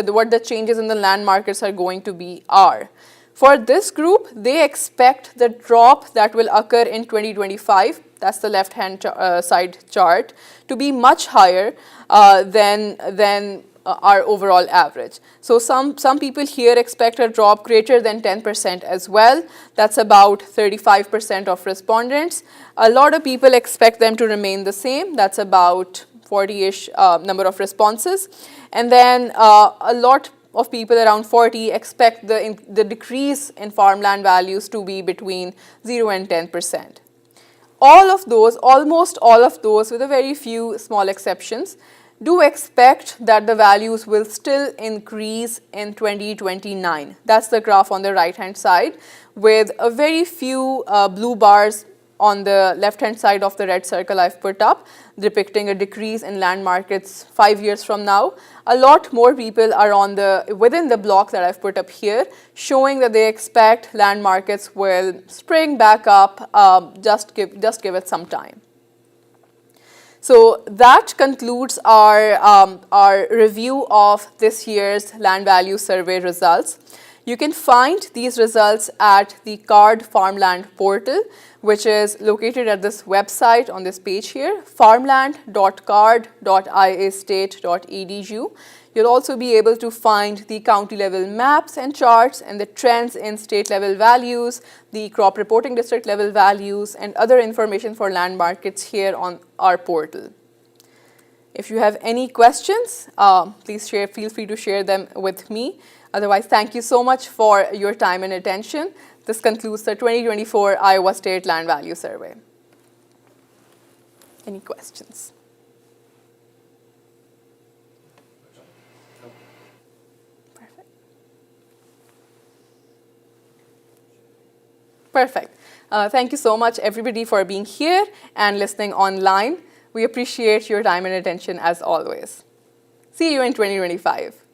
what the changes in the land markets are going to be are. For this group, they expect the drop that will occur in 2025, that's the left-hand side chart, to be much higher than our overall average. So some people here expect a drop greater than 10% as well. That's about 35% of respondents. A lot of people expect them to remain the same. That's about 40-ish number of responses. And then a lot of people, around 40, expect the decrease in farmland values to be between 0 and 10%. All of those, almost all of those, with a very few small exceptions, do expect that the values will still increase in 2029. That's the graph on the right-hand side, with a very few blue bars on the left-hand side of the red circle I've put up, depicting a decrease in land markets 5 years from now. A lot more people are within the block that I've put up here, showing that they expect land markets will spring back up. Just give it some time. So that concludes our review of this year's land value survey results. You can find these results at the CARD Farmland portal, which is located at this website on this page here, farmland.card.iastate.edu. You'll also be able to find the county level maps and charts and the trends in state level values, the crop reporting district level values, and other information for land markets here on our portal. If you have any questions, please feel free to share them with me. Otherwise, thank you so much for your time and attention. This concludes the 2024 Iowa State Land Value Survey. Any questions? Perfect. Perfect. Thank you so much, everybody, for being here and listening online. We appreciate your time and attention as always. See you in 2025.